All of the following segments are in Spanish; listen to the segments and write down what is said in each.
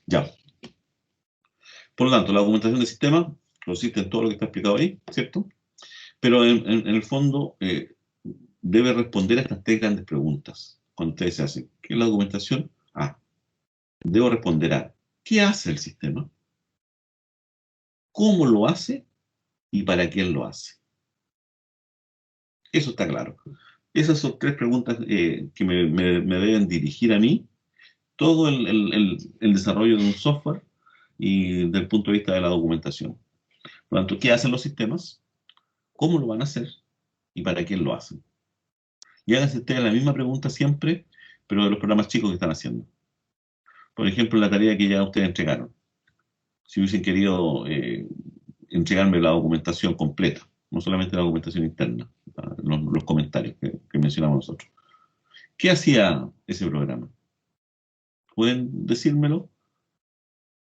Ya. Por lo tanto, la documentación del sistema consiste en todo lo que está explicado ahí, ¿cierto? Pero en el fondo debe responder a estas tres grandes preguntas. Cuando ustedes se hacen, ¿qué es la documentación? Debo responder a ¿qué hace el sistema? ¿Cómo lo hace? ¿Y para quién lo hace? Eso está claro. Esas son tres preguntas que me deben dirigir a mí todo el desarrollo de un software y desde el punto de vista de la documentación. Por lo tanto, ¿qué hacen los sistemas? ¿Cómo lo van a hacer? ¿Y para quién lo hacen? Y háganse ustedes la misma pregunta siempre, pero de los programas chicos que están haciendo. Por ejemplo, la tarea que ya ustedes entregaron. Si hubiesen querido entregarme la documentación completa, no solamente la documentación interna, los comentarios que mencionamos nosotros. ¿Qué hacía ese programa? ¿Pueden decírmelo?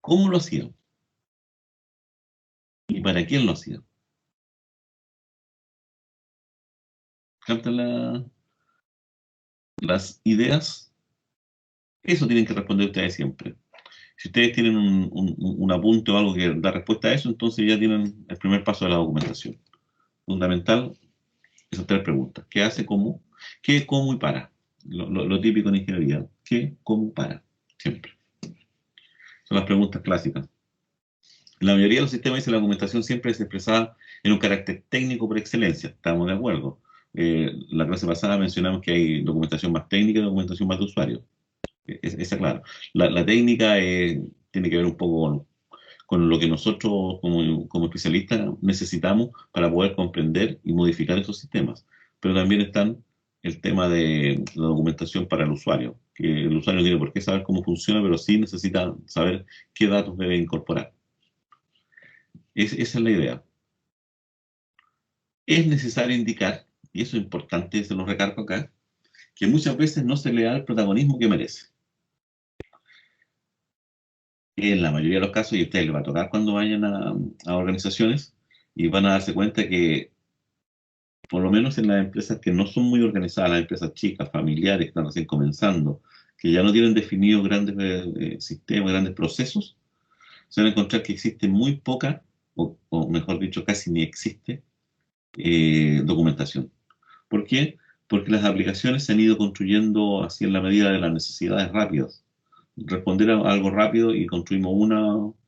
¿Cómo lo hacía? ¿Y para quién lo hacía? ¿Captan las ideas? Eso tienen que responder ustedes siempre. Si ustedes tienen un apunte o algo que da respuesta a eso, entonces ya tienen el primer paso de la documentación. Fundamental, esas tres preguntas. ¿Qué hace, cómo? ¿Qué, cómo y para? Lo típico en ingeniería. ¿Qué, cómo, para? Siempre. Son las preguntas clásicas. La mayoría de los sistemas dice la documentación siempre es expresada en un carácter técnico por excelencia. Estamos de acuerdo. La clase pasada mencionamos que hay documentación más técnica y documentación más de usuario. Esa, claro. La técnica tiene que ver un poco con lo que nosotros como especialistas necesitamos para poder comprender y modificar esos sistemas. Pero también están el tema de la documentación para el usuario, que el usuario no tiene por qué saber cómo funciona, pero sí necesita saber qué datos debe incorporar. Esa es la idea. Es necesario indicar, y eso es importante, se lo recargo acá, que muchas veces no se le da el protagonismo que merece. En la mayoría de los casos, y a ustedes les va a tocar cuando vayan a organizaciones, y van a darse cuenta que, por lo menos en las empresas que no son muy organizadas, las empresas chicas, familiares, que están recién comenzando, que ya no tienen definidos grandes sistemas, grandes procesos, se van a encontrar que existe muy poca, o mejor dicho, casi ni existe documentación. ¿Por qué? Porque las aplicaciones se han ido construyendo así en la medida de las necesidades rápidas. Responder a algo rápido y construimos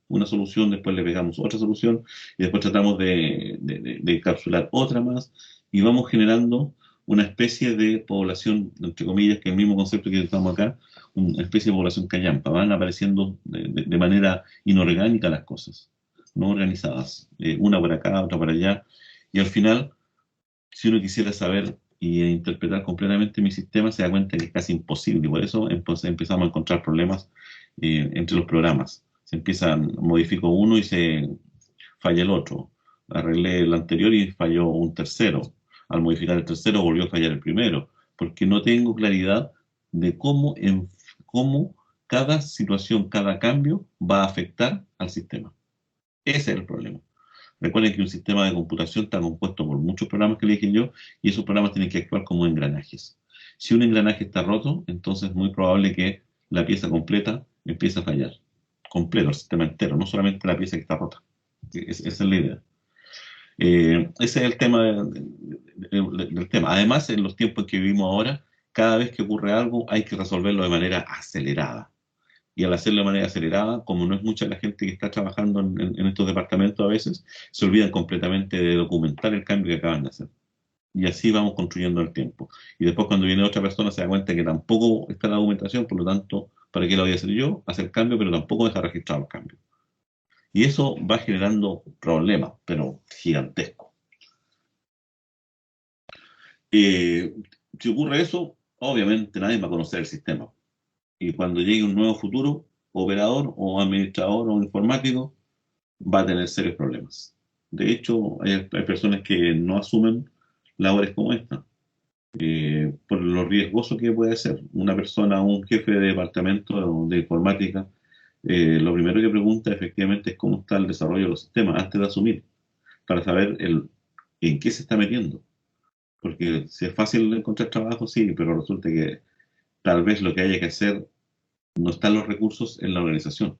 una solución, después le pegamos otra solución y después tratamos de encapsular otra más y vamos generando una especie de población, entre comillas, que es el mismo concepto que estamos acá, una especie de población callampa. Van apareciendo de manera inorgánica las cosas, no organizadas, una por acá, otra por allá, y al final, si uno quisiera saber y interpretar completamente mi sistema, se da cuenta que es casi imposible. Y por eso empezamos a encontrar problemas entre los programas. Modifico uno y se falla el otro. Arreglé el anterior y falló un tercero. Al modificar el tercero volvió a fallar el primero, porque no tengo claridad de cómo cada situación, cada cambio va a afectar al sistema. Ese es el problema. Recuerden que un sistema de computación está compuesto por muchos programas que le dije yo, y esos programas tienen que actuar como engranajes. Si un engranaje está roto, entonces es muy probable que la pieza completa empiece a fallar. Completo, el sistema entero, no solamente la pieza que está rota. Esa es la idea. Ese es el tema del tema. Además, en los tiempos en que vivimos ahora, cada vez que ocurre algo hay que resolverlo de manera acelerada. Y al hacerlo de manera acelerada, como no es mucha la gente que está trabajando en estos departamentos a veces, se olvidan completamente de documentar el cambio que acaban de hacer. Y así vamos construyendo el tiempo. Y después cuando viene otra persona se da cuenta que tampoco está la documentación, por lo tanto, ¿para qué lo voy a hacer yo? Hacer cambio, pero tampoco deja registrado el cambio. Y eso va generando problemas, pero gigantescos. Si ocurre eso, obviamente nadie va a conocer el sistema. Y cuando llegue un nuevo futuro, operador o administrador o informático, va a tener serios problemas. De hecho, hay personas que no asumen labores como esta, por lo riesgoso que puede ser. Una persona, un jefe de departamento de informática, lo primero que pregunta efectivamente es cómo está el desarrollo de los sistemas antes de asumir, para saber en qué se está metiendo. Porque si es fácil encontrar trabajo, sí, pero resulta que tal vez lo que haya que hacer no están los recursos en la organización.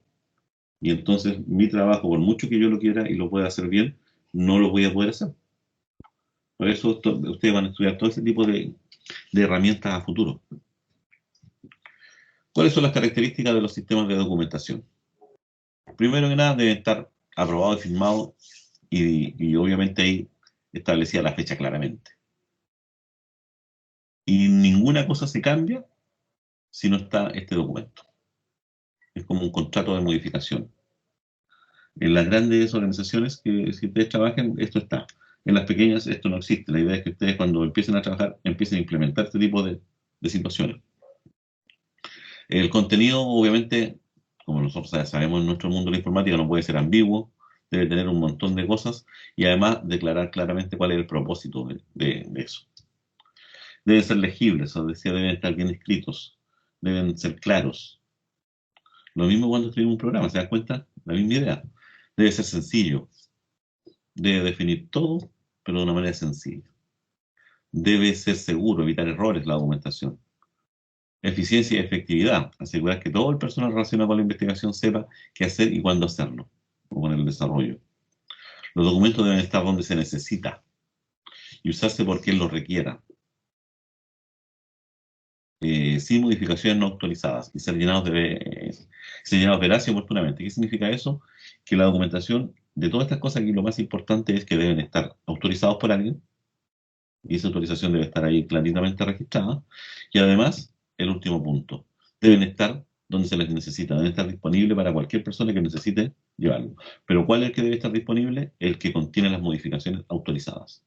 Y entonces mi trabajo, por mucho que yo lo quiera y lo pueda hacer bien, no lo voy a poder hacer. Por eso ustedes van a estudiar todo ese tipo de herramientas a futuro. ¿Cuáles son las características de los sistemas de documentación? Primero que nada, deben estar aprobados y firmados y obviamente ahí establecida la fecha claramente. Y ninguna cosa se cambia si no está este documento. Es como un contrato de modificación. En las grandes organizaciones que si ustedes trabajan, esto está. En las pequeñas esto no existe. La idea es que ustedes cuando empiecen a trabajar, empiecen a implementar este tipo de situaciones. El contenido, obviamente, como nosotros ya sabemos en nuestro mundo de la informática, no puede ser ambiguo, debe tener un montón de cosas y además declarar claramente cuál es el propósito de eso. Deben ser legibles, o decía, deben estar bien escritos, deben ser claros. Lo mismo cuando escribimos un programa, ¿se dan cuenta? La misma idea. Debe ser sencillo, debe definir todo, pero de una manera sencilla. Debe ser seguro, evitar errores la documentación. Eficiencia y efectividad, asegurar que todo el personal relacionado con la investigación sepa qué hacer y cuándo hacerlo, o con el desarrollo. Los documentos deben estar donde se necesita y usarse por quien los requiera, sin modificaciones no autorizadas y ser llenados veraz y oportunamente. ¿Qué significa eso? Que la documentación de todas estas cosas aquí lo más importante es que deben estar autorizados por alguien y esa autorización debe estar ahí claramente registrada. Y además, el último punto, deben estar donde se les necesita, deben estar disponibles para cualquier persona que necesite llevarlo. Pero ¿cuál es el que debe estar disponible? El que contiene las modificaciones autorizadas.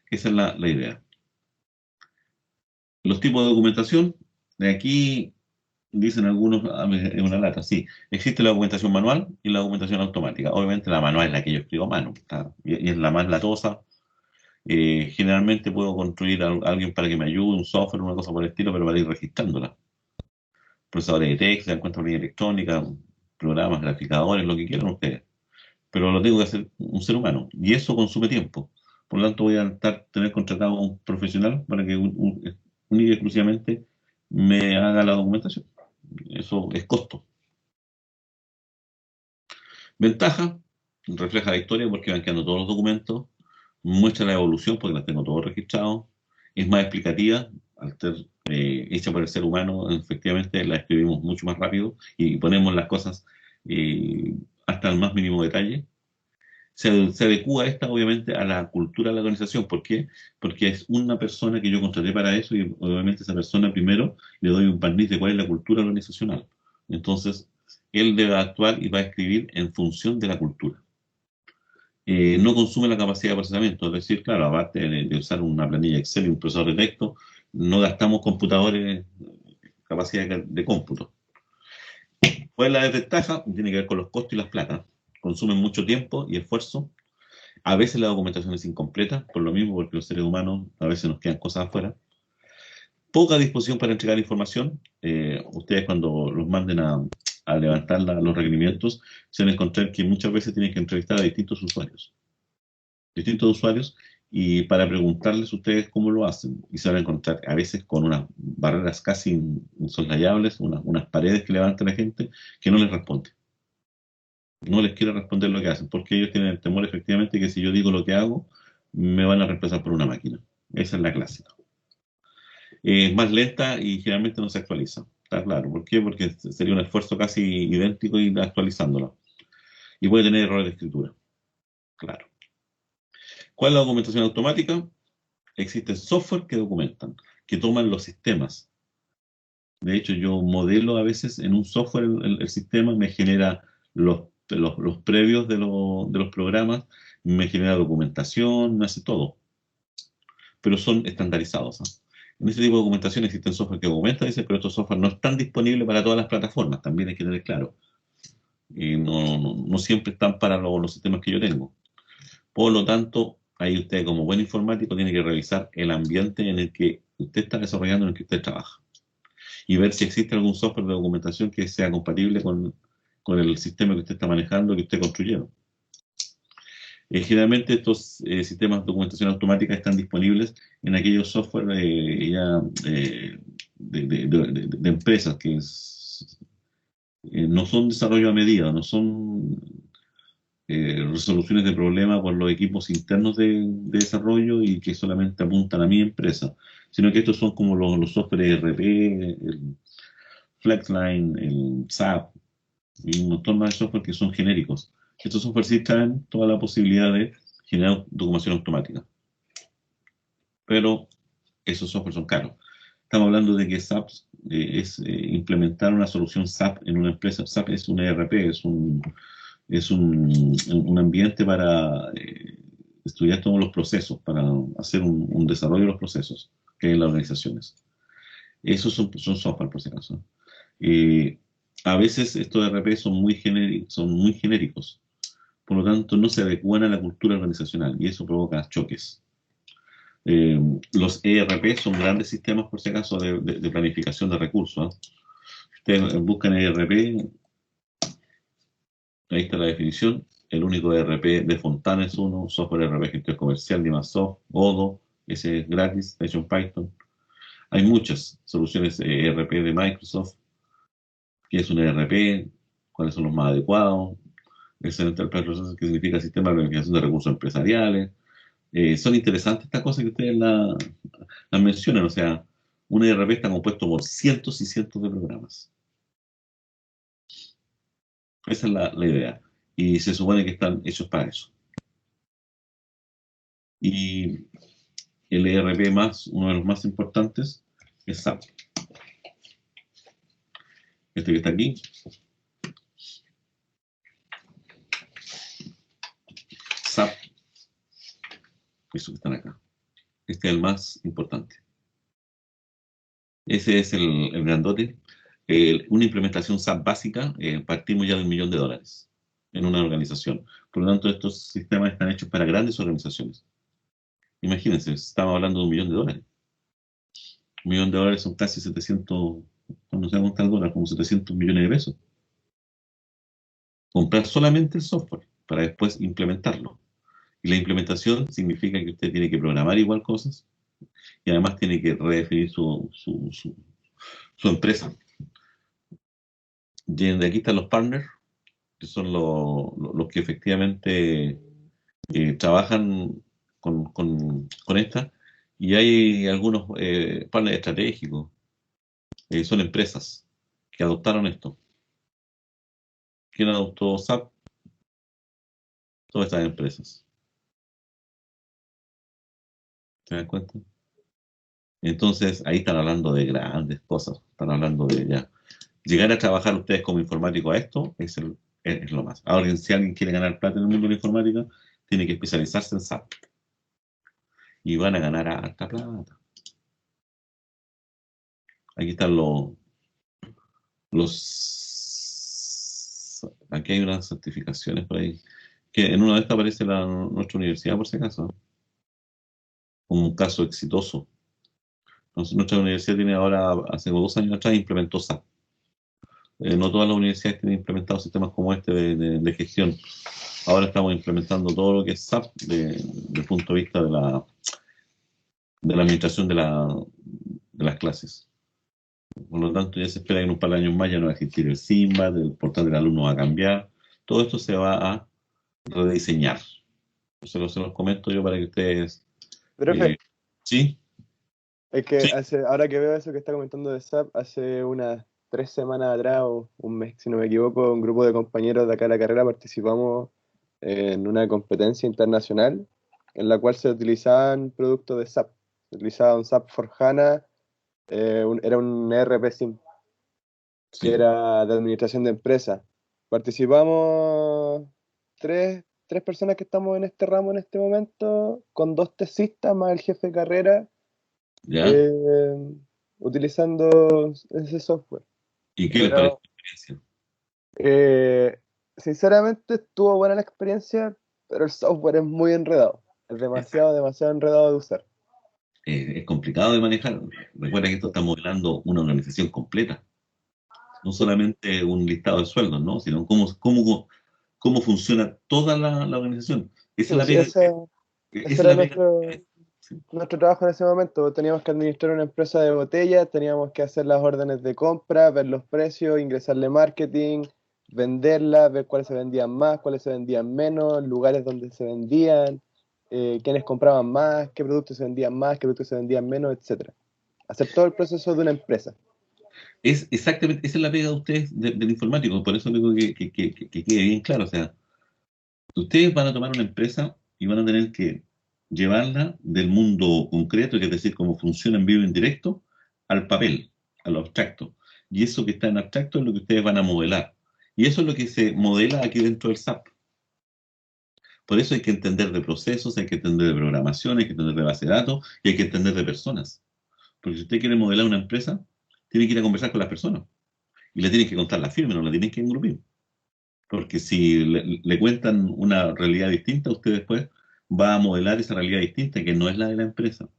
Esa es la idea. Los tipos de documentación, de aquí dicen algunos, es una lata, sí. Existe la documentación manual y la documentación automática. Obviamente la manual es la que yo escribo a mano, y es la más latosa. Generalmente puedo construir a alguien para que me ayude, un software, una cosa por el estilo, pero para ir registrándola. Procesadores de texto, se encuentran línea electrónica, programas, graficadores, lo que quieran ustedes. Pero lo tengo que hacer un ser humano. Y eso consume tiempo. Por lo tanto, voy a tener contratado a un profesional para que única y exclusivamente me haga la documentación. Eso es costo. Ventaja, refleja la historia porque van quedando todos los documentos, muestra la evolución porque las tengo todos registrados, es más explicativa, al ser hecha por el ser humano, efectivamente la escribimos mucho más rápido y ponemos las cosas hasta el más mínimo detalle. Se adecúa esta, obviamente, a la cultura de la organización. ¿Por qué? Porque es una persona que yo contraté para eso y, obviamente, esa persona primero le doy un barniz de cuál es la cultura organizacional. Entonces, él debe actuar y va a escribir en función de la cultura. No consume la capacidad de procesamiento, es decir, claro, aparte de usar una planilla Excel y un procesador de texto, no gastamos computadores, capacidad de cómputo. ¿Cuál es la desventaja? Tiene que ver con los costos y las plata. Consumen mucho tiempo y esfuerzo. A veces la documentación es incompleta, por lo mismo, porque los seres humanos a veces nos quedan cosas afuera. Poca disposición para entregar información. Ustedes cuando los manden a levantar los requerimientos, se van a encontrar que muchas veces tienen que entrevistar a distintos usuarios. Y para preguntarles ustedes cómo lo hacen. Y se van a encontrar a veces con unas barreras casi insoslayables, unas paredes que levanta la gente que no les responde. No les quiere responder lo que hacen, porque ellos tienen el temor efectivamente que si yo digo lo que hago, me van a reemplazar por una máquina. Esa es la clásica. Es más lenta y generalmente no se actualiza. Está claro. ¿Por qué? Porque sería un esfuerzo casi idéntico ir actualizándola. Y puede tener errores de escritura. Claro. ¿Cuál es la documentación automática? Existen software que documentan, que toman los sistemas. De hecho, yo modelo a veces en un software el sistema, me genera los previos de los programas, me genera documentación, me hace todo. Pero son estandarizados. En este tipo de documentación existen software que documenta, dice, pero estos software no están disponibles para todas las plataformas, también hay que tener claro. Y no siempre están para los sistemas que yo tengo. Por lo tanto, ahí usted como buen informático tiene que revisar el ambiente en el que usted está desarrollando, en el que usted trabaja. Y ver si existe algún software de documentación que sea compatible con el sistema que usted está manejando, que usted construyó. Generalmente estos sistemas de documentación automática están disponibles en aquellos software ya de empresas No son desarrollo a medida, no son resoluciones de problemas por los equipos internos de desarrollo y que solamente apuntan a mi empresa, sino que estos son como los software ERP, el Flexline, el SAP y un montón más de software que son genéricos. Estos software sí traen toda la posibilidad de generar documentación automática, pero esos software son caros. Estamos hablando de que SAP es implementar una solución SAP en una empresa. SAP es un ERP, es un ambiente para estudiar todos los procesos, para hacer un desarrollo de los procesos que hay en las organizaciones. Esos son software, por si acaso. Eh, a veces estos ERP son muy genéricos, por lo tanto no se adecuan a la cultura organizacional y eso provoca choques. Eh, los ERP son grandes sistemas, por si acaso, de planificación de recursos. Ustedes buscan ERP, ahí está la definición. El único ERP de Fontana es uno, software ERP gestión comercial, Dimasoft, Odoo, ese es gratis, hecho en Python. Hay muchas soluciones ERP de Microsoft. ¿Qué es un ERP? ¿Cuáles son los más adecuados? El Enterprise Resources, que significa Sistema de Planificación de Recursos Empresariales. Son interesantes estas cosas que ustedes las mencionan, o sea, un ERP está compuesto por cientos y cientos de programas. Esa es la idea. Y se supone que están hechos para eso. Y el ERP más, uno de los más importantes, es SAP. Este que está aquí. SAP. Eso que están acá. Este es el más importante. Ese es el grandote. Una implementación SAP básica, partimos ya de $1.000.000 en una organización. Por lo tanto, estos sistemas están hechos para grandes organizaciones. Imagínense, estamos hablando de $1.000.000. $1.000.000 son casi 700, no sé cómo está el dólar, como 700 millones de pesos. Comprar solamente el software para después implementarlo. Y la implementación significa que usted tiene que programar igual cosas y además tiene que redefinir su empresa. Y de aquí están los partners, que son los que efectivamente trabajan con esta. Y hay algunos partners estratégicos, son empresas que adoptaron esto. ¿Quién adoptó SAP? Todas estas empresas. ¿Se dan cuenta? Entonces, ahí están hablando de grandes cosas. Están hablando de ya. Llegar a trabajar ustedes como informático a esto es lo más. Ahora, si alguien quiere ganar plata en el mundo de la informática, tiene que especializarse en SAP. Y van a ganar harta plata. Aquí están aquí hay unas certificaciones por ahí. Que en una de estas aparece nuestra universidad, por si acaso, como un caso exitoso. Entonces, nuestra universidad tiene ahora, hace como 2 años atrás, implementó SAP. No todas las universidades tienen implementados sistemas como este de gestión. Ahora estamos implementando todo lo que es SAP desde el punto de vista de la administración de las clases. Por lo tanto, ya se espera que en un par de años más ya no va a existir el SIMBA, el portal del alumno va a cambiar. Todo esto se va a rediseñar. Se los comento yo para que ustedes... Profe, ¿Sí? es que Sí. ahora que veo eso que está comentando de SAP, hace unas 3 semanas atrás o un mes, si no me equivoco, un grupo de compañeros de acá de la carrera participamos en una competencia internacional en la cual se utilizaban productos de SAP. Se utilizaba un SAP for HANA, era un ERP SIM, que Sí. era de administración de empresas. Participamos tres personas que estamos en este ramo en este momento, con 2 tesistas más el jefe de carrera, ¿Ya? eh, utilizando ese software. ¿Y qué les parece Pero la experiencia? eh, sinceramente estuvo buena la experiencia, pero el software es muy enredado. Es demasiado, demasiado enredado de usar. Es complicado de manejar. Recuerda que esto está modelando una organización completa, no Sí, solamente un listado de sueldos, ¿no? Sino cómo funciona toda la organización. Esa es sí, la sí, pega, ese esa es era la pega. nuestro. nuestro trabajo en ese momento. Teníamos que administrar una empresa de botellas, teníamos que hacer las órdenes de compra, ver los precios, ingresarle marketing, venderlas, ver cuáles se vendían más, cuáles se vendían menos, lugares donde se vendían, quiénes compraban más, qué productos se vendían más, qué productos se vendían menos, etcétera. Hacer todo el proceso de una empresa. Es exactamente, esa es la pega de ustedes del informático, por eso digo que quede bien claro. O sea, ustedes van a tomar una empresa y van a tener que llevarla del mundo concreto, que es decir, cómo funciona en vivo y en directo, al papel, a lo abstracto. Y eso que está en abstracto es lo que ustedes van a modelar. Y eso es lo que se modela aquí dentro del SAP. Por eso hay que entender de procesos, hay que entender de programación, hay que entender de base de datos y hay que entender de personas. Porque si usted quiere modelar una empresa, tiene que ir a conversar con las personas. Y le tienen que contar la firma, no la tienen que engrupir. Porque si le cuentan una realidad distinta, usted después va a modelar esa realidad distinta que no es la de la empresa.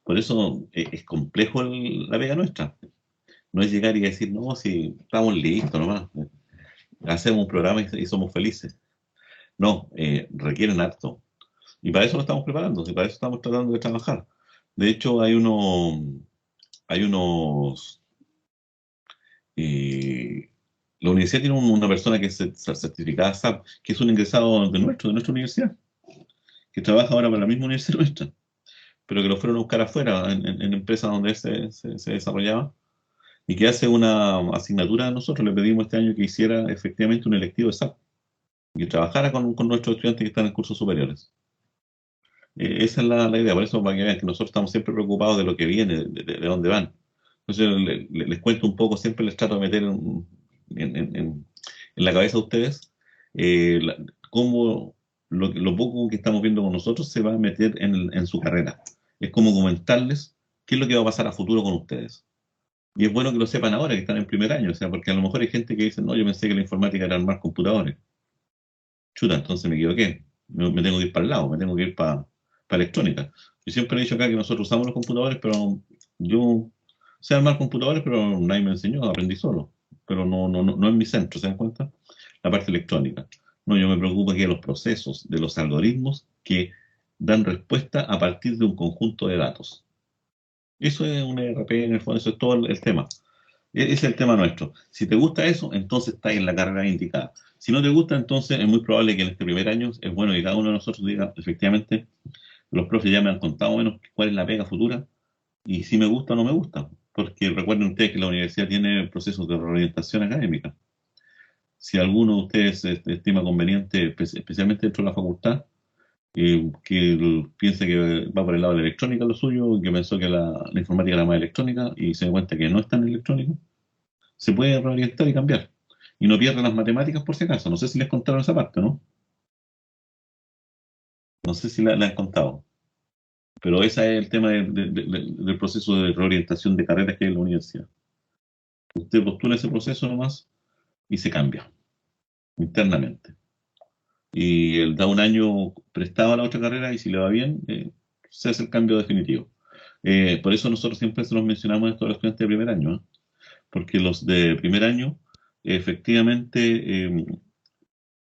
Por eso es complejo la pega nuestra. No es llegar y decir, no, si estamos listos nomás, hacemos un programa y somos felices. No, requieren harto. Y para eso lo estamos preparando, y para eso estamos tratando de trabajar. De hecho, hay unos la universidad tiene una persona que es certificada SAP, que es un ingresado de nuestra universidad, que trabaja ahora para la misma universidad nuestra, pero que lo fueron a buscar afuera, en empresas donde él se desarrollaba, y que hace una asignatura a nosotros. Le pedimos este año que hiciera efectivamente un electivo de SAP, y que trabajara con nuestros estudiantes que están en cursos superiores. Esa es la idea, por eso para que vean que nosotros estamos siempre preocupados de lo que viene, de dónde van. Entonces les cuento un poco, siempre les trato de meter en, en- en- en la cabeza a ustedes cómo lo poco que estamos viendo con nosotros se va a meter en su carrera. Es como comentarles qué es lo que va a pasar a futuro con ustedes. Y es bueno que lo sepan ahora, que están en primer año, o sea, porque a lo mejor hay gente que dice, no, yo pensé que la informática era armar computadores. Chuta, entonces me equivoqué. Me tengo que ir para el lado, me tengo que ir para electrónica. Yo siempre he dicho acá que nosotros usamos los computadores, pero yo sé armar computadores, pero nadie me enseñó, aprendí solo. Pero no es mi centro, ¿se dan cuenta? La parte electrónica. No, yo me preocupo aquí de los procesos, de los algoritmos que dan respuesta a partir de un conjunto de datos. Eso es un ERP, en el fondo, eso es todo el tema. Ese es el tema nuestro. Si te gusta eso, entonces estás en la carrera indicada. Si no te gusta, entonces es muy probable que en este primer año es bueno que cada uno de nosotros diga, efectivamente, los profes ya me han contado menos cuál es la pega futura y si me gusta o no me gusta. Porque recuerden ustedes que la universidad tiene procesos de reorientación académica. Si alguno de ustedes estima conveniente, especialmente dentro de la facultad, que piense que va por el lado de la electrónica lo suyo, que pensó que la informática era más electrónica y se da cuenta que no es tan electrónica, se puede reorientar y cambiar. Y no pierde las matemáticas por si acaso. No sé si les contaron esa parte, ¿no? No sé si la han contado. Pero ese es el tema del proceso de reorientación de carreras que hay en la universidad. Usted postula ese proceso nomás y se cambia internamente. Y él da un año prestado a la otra carrera y si le va bien, se hace el cambio definitivo. Por eso nosotros siempre se los mencionamos a todos los estudiantes de primer año, ¿eh? Porque los de primer año, efectivamente,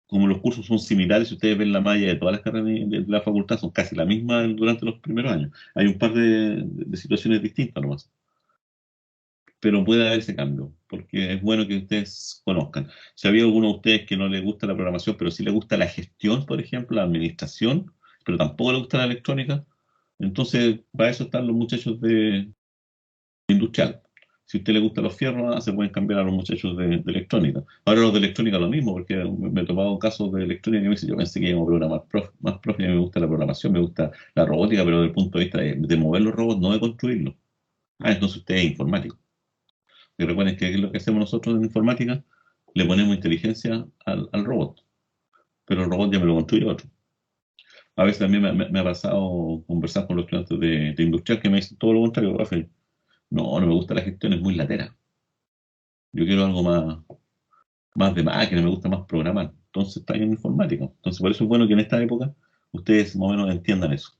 como los cursos son similares, si ustedes ven la malla de todas las carreras de la facultad, son casi la misma durante los primeros años. Hay un par de situaciones distintas nomás, pero puede haber ese cambio, porque es bueno que ustedes conozcan. Si había alguno de ustedes que no le gusta la programación, pero sí le gusta la gestión, por ejemplo, la administración, pero tampoco le gusta la electrónica, entonces para eso están los muchachos de industrial. Si a usted le gustan los fierros, se pueden cambiar a los muchachos de electrónica. Ahora los de electrónica lo mismo, porque me he tomado casos de electrónica que me dicen, yo pensé que íbamos a programar más profe, y a mí me gusta la programación, me gusta la robótica, pero desde el punto de vista de mover los robots, no de construirlos. Ah, entonces usted es informático. Y recuerden que es lo que hacemos nosotros en informática, le ponemos inteligencia al robot, pero el robot ya me lo construye otro. A veces también me ha pasado conversar con los estudiantes de industrial que me dicen todo lo contrario, profe. No me gusta la gestión, es muy latera. Yo quiero algo más de máquina, me gusta más programar. Entonces está en informática. Entonces por eso es bueno que en esta época ustedes más o menos entiendan eso.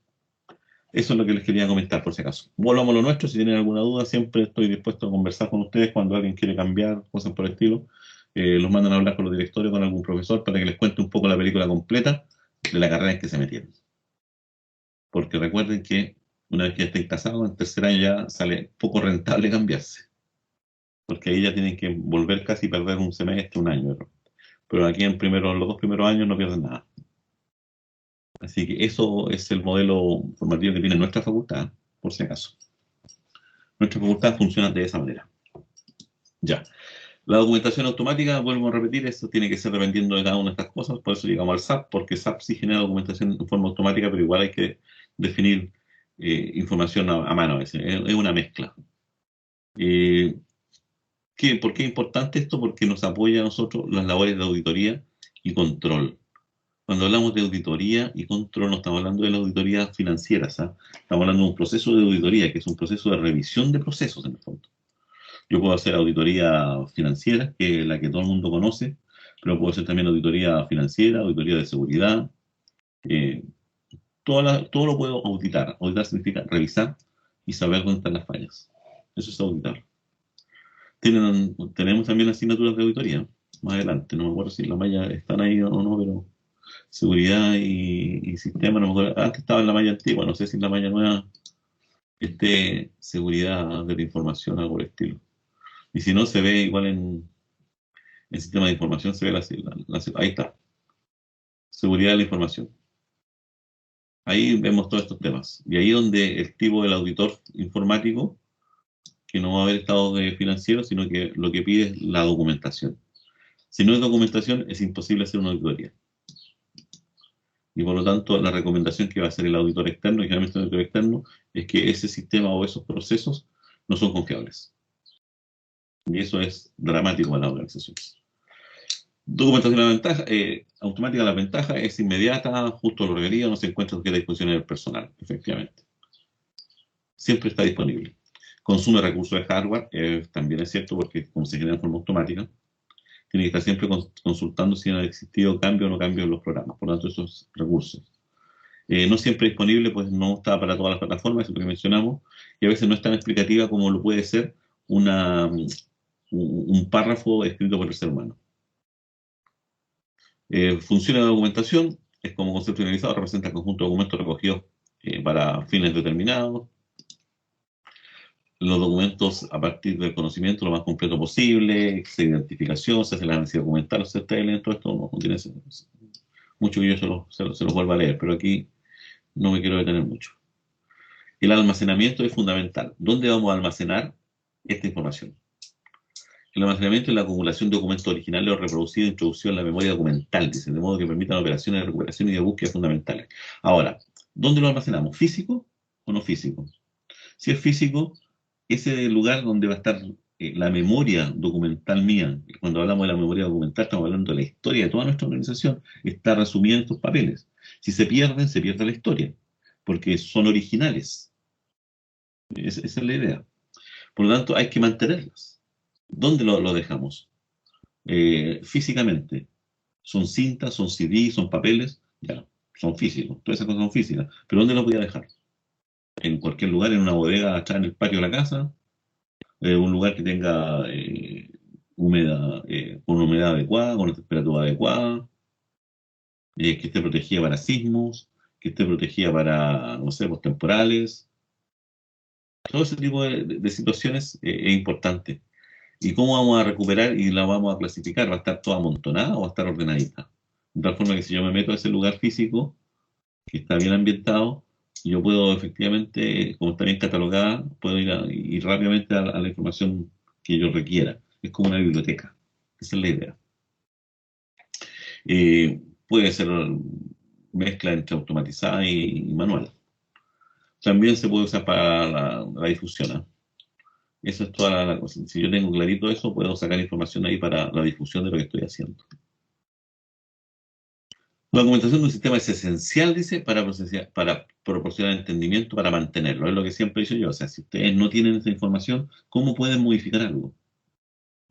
Eso es lo que les quería comentar por si acaso. Volvamos a lo nuestro, si tienen alguna duda, siempre estoy dispuesto a conversar con ustedes cuando alguien quiere cambiar, cosas por el estilo. Los mandan a hablar con los directorios, con algún profesor, para que les cuente un poco la película completa de la carrera en que se metieron. Porque recuerden que Una vez que ya estén casados, en tercer año ya sale poco rentable cambiarse, porque ahí ya tienen que volver casi perder un semestre, un año. Pero aquí los 2 primeros años no pierden nada. Así que eso es el modelo formativo que tiene nuestra facultad, por si acaso. Nuestra facultad funciona de esa manera. Ya. La documentación automática, vuelvo a repetir, eso tiene que ser dependiendo de cada una de estas cosas, por eso llegamos al SAP, porque SAP sí genera documentación en forma automática, pero igual hay que definir información a mano a veces, es una mezcla. Eh, ¿Por qué es importante esto? Porque nos apoya a nosotros las labores de auditoría y control. Cuando hablamos de auditoría y control, no estamos hablando de la auditoría financiera, ¿sabes? Estamos hablando de un proceso de auditoría, que es un proceso de revisión de procesos, en el fondo. Yo puedo hacer auditoría financiera, que es la que todo el mundo conoce, pero puedo hacer también auditoría financiera, auditoría de seguridad. eh, todo lo puedo auditar. Auditar significa revisar y saber dónde están las fallas. Eso es auditar. Tenemos también asignaturas de auditoría más adelante. No me acuerdo si la malla están ahí o no, pero seguridad y sistema, no me acuerdo. Antes estaba en la malla antigua, no sé si en la malla nueva esté seguridad de la información, algo por el estilo. Y si no, se ve igual en el sistema de información, se ve ahí está, seguridad de la información. Ahí vemos todos estos temas. Y ahí donde el tipo del auditor informático, que no va a ver estados financieros, sino que lo que pide es la documentación. Si no es documentación, es imposible hacer una auditoría. Y por lo tanto, la recomendación que va a hacer el auditor externo, y generalmente el auditor externo, es que ese sistema o esos procesos no son confiables. Y eso es dramático para las organizaciones. Documentación la ventaja, automática la ventaja es inmediata, justo lo requerido, no se encuentra sujeta a disposición del personal, efectivamente. Siempre está disponible. Consume recursos de hardware, también es cierto, porque como se genera en forma automática, tiene que estar siempre consultando si han existido cambio o no cambio en los programas. Por lo tanto, esos recursos. No siempre disponible, pues no está para todas las plataformas, eso es lo que mencionamos, y a veces no es tan explicativa como lo puede ser un párrafo escrito por el ser humano. Funciona la documentación, es como concepto finalizado, representa el conjunto de documentos recogidos para fines determinados. Los documentos a partir del conocimiento lo más completo posible, se identificación, se hace el análisis documental, o sea, ustedes leen todo esto, no tiene mucho que yo se los vuelva a leer, pero aquí no me quiero detener mucho. El almacenamiento es fundamental. ¿Dónde vamos a almacenar esta información? El almacenamiento es la acumulación de documentos originales o reproducidos e introducidos en la memoria documental, dice, de modo que permitan operaciones de recuperación y de búsqueda fundamentales. Ahora, ¿dónde lo almacenamos? ¿Físico o no físico? Si es físico, ese es el lugar donde va a estar la memoria documental mía. Cuando hablamos de la memoria documental, estamos hablando de la historia de toda nuestra organización, está resumida en estos papeles. Si se pierden, se pierde la historia, porque son originales. Esa es la idea. Por lo tanto, hay que mantenerlas. ¿Dónde lo dejamos? Físicamente. Son cintas, son CD, son papeles, ya, son físicos. Todas esas cosas son físicas. Pero ¿dónde las voy a dejar? En cualquier lugar, en una bodega, atrás en el patio de la casa, un lugar que tenga con una humedad adecuada, con una temperatura adecuada, que esté protegida para sismos, que esté protegida para, no sé, pues, temporales. Todo ese tipo de situaciones es importante. ¿Y cómo vamos a recuperar y la vamos a clasificar? ¿Va a estar toda amontonada o va a estar ordenadita? De tal forma que si yo me meto a ese lugar físico, que está bien ambientado, yo puedo efectivamente, como está bien catalogada, puedo ir rápidamente a la información que yo requiera. Es como una biblioteca. Esa es la idea. Puede ser mezcla entre automatizada y manual. También se puede usar para la difusión, ¿eh? Eso es toda la cosa. Si yo tengo clarito eso, puedo sacar información ahí para la difusión de lo que estoy haciendo. La documentación de un sistema es esencial, dice, para proporcionar entendimiento, para mantenerlo. Es lo que siempre he dicho yo. O sea, si ustedes no tienen esa información, ¿cómo pueden modificar algo?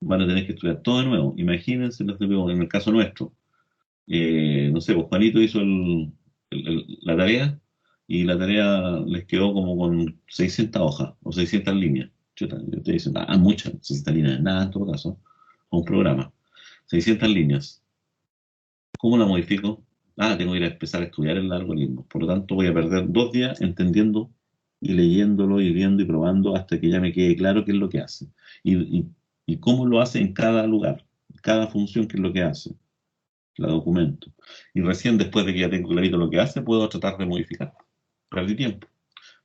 Van a tener que estudiar todo de nuevo. Imagínense, en el caso nuestro. No sé, pues Juanito hizo la tarea y la tarea les quedó como con 600 hojas o 600 líneas. Chuta, yo te dicen, muchas, 600 líneas, nada en todo caso, a un programa. 600 líneas. ¿Cómo la modifico? Tengo que ir a empezar a estudiar el algoritmo. Por lo tanto, voy a perder 2 días entendiendo y leyéndolo y viendo y probando hasta que ya me quede claro qué es lo que hace. Y cómo lo hace en cada lugar, cada función, qué es lo que hace, la documento. Y recién después de que ya tengo clarito lo que hace, puedo tratar de modificar. Perdí tiempo.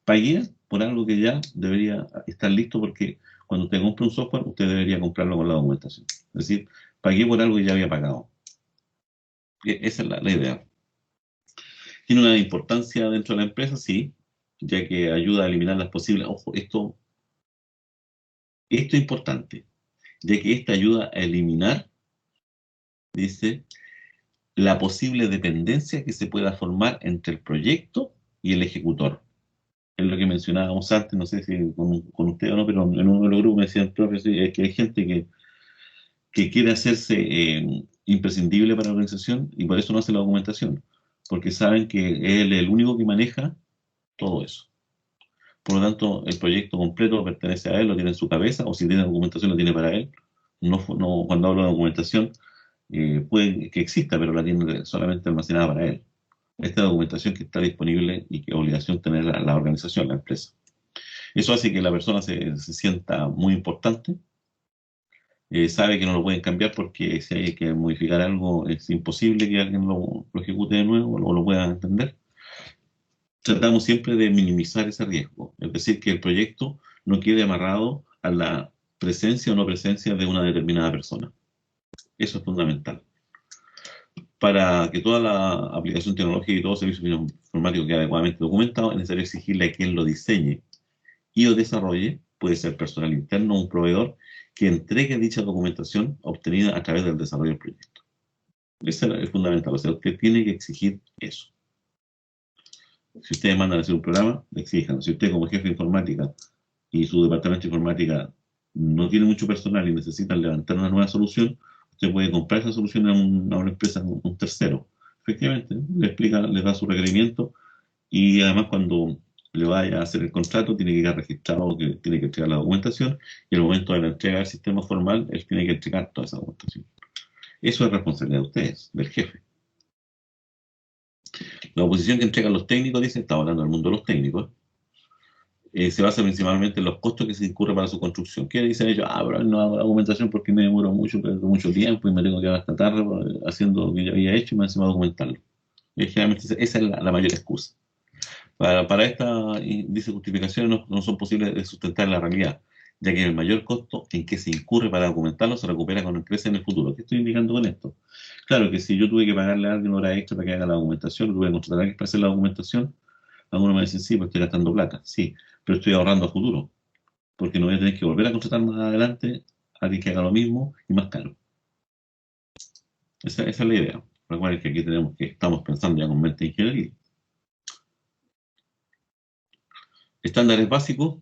Pagué por algo que ya debería estar listo porque cuando usted compra un software, usted debería comprarlo con la documentación. Es decir, pagué por algo que ya había pagado. Esa es la idea. Tiene una importancia dentro de la empresa, sí, ya que ayuda a eliminar las posibles. Ojo, esto es importante, ya que esta ayuda a eliminar, dice, la posible dependencia que se pueda formar entre el proyecto y el ejecutor. Es lo que mencionábamos antes, no sé si con usted o no, pero en uno de los grupos me decían, profe, sí, es que hay gente que quiere hacerse imprescindible para la organización y por eso no hace la documentación, porque saben que él es el único que maneja todo eso. Por lo tanto, el proyecto completo pertenece a él, lo tiene en su cabeza, o si tiene documentación, lo tiene para él. Cuando hablo de documentación, puede que exista, pero la tiene solamente almacenada para él. Esta documentación que está disponible y que es obligación tener la organización, la empresa. Eso hace que la persona se sienta muy importante, sabe que no lo pueden cambiar porque si hay que modificar algo es imposible que alguien lo ejecute de nuevo o lo pueda entender. Tratamos siempre de minimizar ese riesgo, es decir, que el proyecto no quede amarrado a la presencia o no presencia de una determinada persona. Eso es fundamental. Para que toda la aplicación tecnológica y todo servicio informático quede adecuadamente documentado, es necesario exigirle a quien lo diseñe y o desarrolle, puede ser personal interno o un proveedor, que entregue dicha documentación obtenida a través del desarrollo del proyecto. Eso es fundamental, o sea, usted tiene que exigir eso. Si ustedes mandan a hacer un programa, exijan. Si usted como jefe de informática y su departamento de informática no tiene mucho personal y necesitan levantar una nueva solución, usted puede comprar esa solución a una empresa, a un tercero. Efectivamente, le explica, le da su requerimiento y además cuando le vaya a hacer el contrato tiene que quedar registrado que tiene que entregar la documentación y en el momento de la entrega del sistema formal, él tiene que entregar toda esa documentación. Eso es responsabilidad de ustedes, del jefe. La oposición que entregan los técnicos, dice, está hablando del mundo de los técnicos, se basa principalmente en los costos que se incurren para su construcción. ¿Qué dicen ellos? Ah, pero no hago la documentación porque me demoro mucho, pierdo mucho tiempo y me tengo que quedar hasta tarde haciendo lo que ya había hecho y me encima documentarlo. Y generalmente esa es la mayor excusa. Para esta, dice, justificaciones no son posibles de sustentar la realidad, ya que el mayor costo en que se incurre para documentarlo se recupera con empresas en el futuro. ¿Qué estoy indicando con esto? Claro que si yo tuve que pagarle a alguien una hora extra para que haga la documentación, tuve que contratar a alguien para hacer la documentación, algunos me dicen, sí, pues estoy gastando plata. Sí, pero estoy ahorrando a futuro, porque no voy a tener que volver a contratar más adelante a alguien que haga lo mismo y más caro. Esa es la idea. Recuerden que aquí estamos pensando ya con mente de ingeniería. Estándares básicos.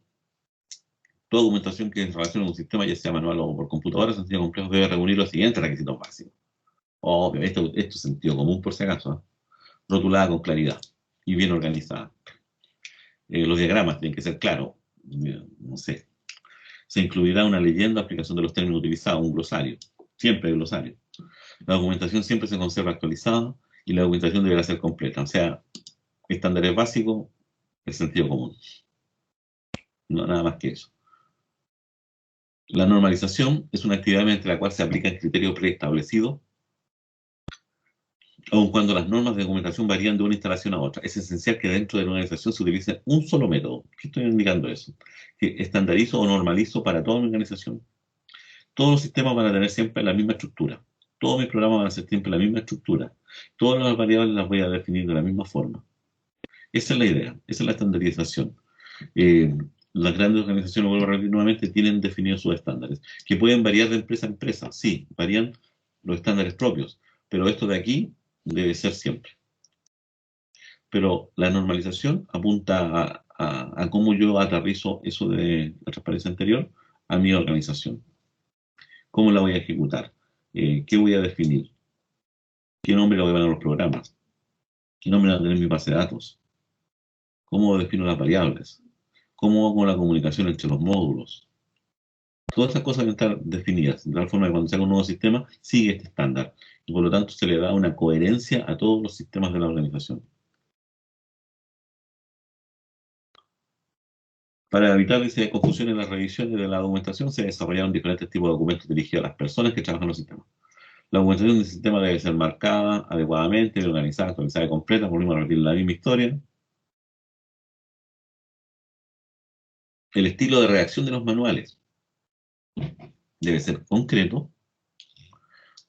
Toda documentación que relacione con un sistema, ya sea manual o por computadora, sencillo o complejo, debe reunir los siguientes requisitos básicos. Obvio, esto es sentido común por si acaso, ¿eh? Rotulada con claridad y bien organizada. Los diagramas tienen que ser claros, no sé. Se incluirá una leyenda, aplicación de los términos utilizados, un glosario. Siempre hay glosario. La documentación siempre se conserva actualizada y la documentación deberá ser completa. O sea, estándares básicos, el sentido común. No, nada más que eso. La normalización es una actividad mediante la cual se aplican criterios preestablecidos aun cuando las normas de documentación varían de una instalación a otra. Es esencial que dentro de la organización se utilice un solo método. ¿Qué estoy indicando eso? Que estandarizo o normalizo para toda mi organización. Todos los sistemas van a tener siempre la misma estructura. Todos mis programas van a ser siempre la misma estructura. Todas las variables las voy a definir de la misma forma. Esa es la idea, esa es la estandarización. Eh, las grandes organizaciones, vuelvo a repetir nuevamente, tienen definidos sus estándares, que pueden variar de empresa a empresa. Sí, varían los estándares propios, pero esto de aquí debe ser siempre. Pero la normalización apunta a cómo yo aterrizo eso de la transparencia anterior a mi organización. ¿Cómo la voy a ejecutar? ¿Qué voy a definir? ¿Qué nombre le voy a poner a los programas? ¿Qué nombre va a tener mi base de datos? ¿Cómo defino las variables? ¿Cómo hago la comunicación entre los módulos? Todas estas cosas deben estar definidas, de tal forma que cuando se haga un nuevo sistema, sigue este estándar. Y por lo tanto se le da una coherencia a todos los sistemas de la organización. Para evitar, dice, confusión en las revisiones de la documentación, se desarrollaron diferentes tipos de documentos dirigidos a las personas que trabajan en los sistemas. La documentación del sistema debe ser marcada adecuadamente, organizada, actualizada y completa. Volvimos a repetir la misma historia. El estilo de redacción de los manuales debe ser concreto,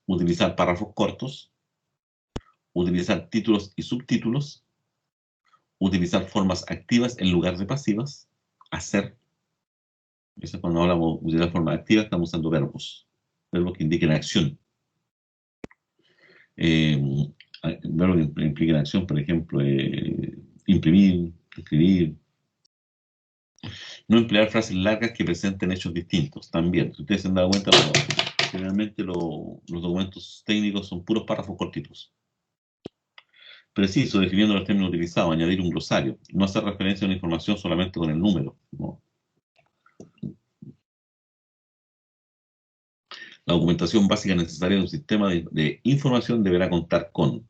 utilizar párrafos cortos, utilizar títulos y subtítulos, utilizar formas activas en lugar de pasivas, hacer. Eso es cuando hablamos de utilizar formas activas, estamos usando verbos que indiquen acción. Verbos que impliquen acción, por ejemplo, imprimir, escribir. No emplear frases largas que presenten hechos distintos, también. Si ustedes se han dado cuenta, generalmente los documentos técnicos son puros párrafos cortitos. Preciso, definiendo los términos utilizados, añadir un glosario, no hacer referencia a una información solamente con el número, ¿no? La documentación básica necesaria de un sistema de información deberá contar con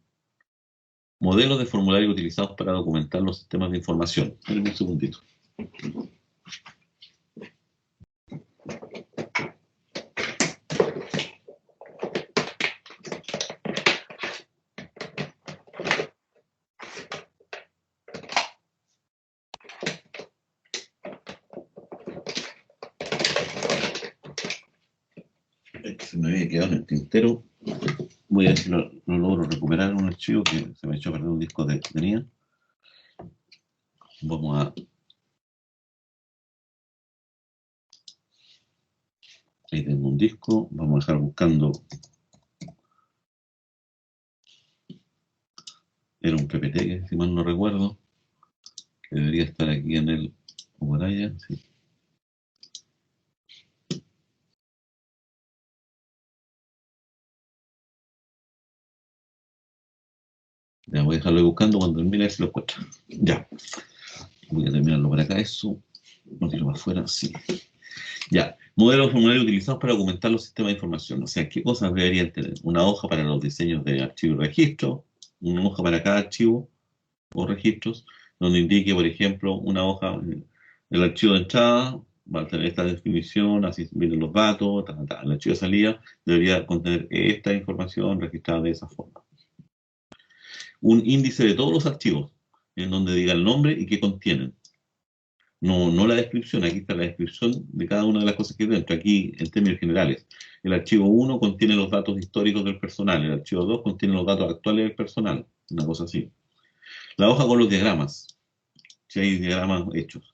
modelos de formulario utilizados para documentar los sistemas de información. Espérenme un segundito. Se me había quedado en el tintero. Voy a ver si lo logro recuperar un archivo que se me echó a perder un disco que tenía. Vamos a... Ahí tengo un disco. Vamos a dejar buscando. Era un PPT, que si mal no recuerdo, que debería estar aquí en el Ubaraya. Sí. Ya voy a dejarlo buscando cuando termine si lo encuentro. Ya. Voy a terminarlo por acá, eso. No tiro más afuera, sí. Ya. Modelos de formulario utilizados para documentar los sistemas de información. O sea, ¿qué cosas deberían tener? Una hoja para los diseños de archivo y registro, una hoja para cada archivo o registros, donde indique, por ejemplo, una hoja, el archivo de entrada va a tener esta definición, así vienen los datos, el archivo de salida debería contener esta información registrada de esa forma. Un índice de todos los archivos, en donde diga el nombre y qué contienen. No la descripción, aquí está la descripción de cada una de las cosas que hay dentro. Aquí, en términos generales, el archivo 1 contiene los datos históricos del personal, el archivo 2 contiene los datos actuales del personal, una cosa así. La hoja con los diagramas, si hay diagramas hechos.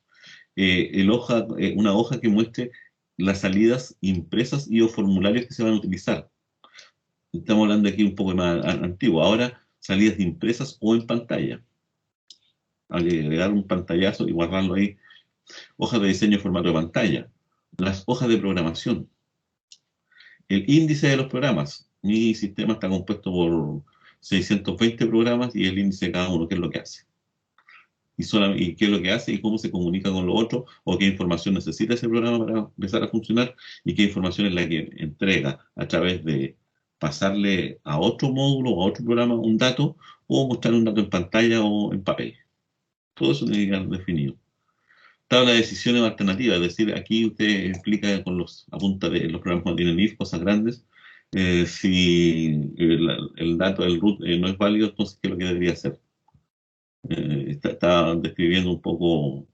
Una hoja que muestre las salidas impresas y o formularios que se van a utilizar. Estamos hablando aquí un poco más antiguo. Ahora, salidas impresas o en pantalla. Hay que agregar un pantallazo y guardarlo ahí. Hojas de diseño en formato de pantalla. Las hojas de programación. El índice de los programas. Mi sistema está compuesto por 620 programas y el índice de cada uno, qué es lo que hace. Y qué es lo que hace y cómo se comunica con lo otro, o qué información necesita ese programa para empezar a funcionar y qué información es la que entrega a través de pasarle a otro módulo o a otro programa un dato o mostrar un dato en pantalla o en papel. Todo eso tiene que quedar definido. Tabla de decisiones alternativas, es decir, aquí usted explica con apunta de los programas cuando tienen if, cosas grandes, si el dato del root no es válido, entonces qué es lo que debería hacer. Está describiendo un poco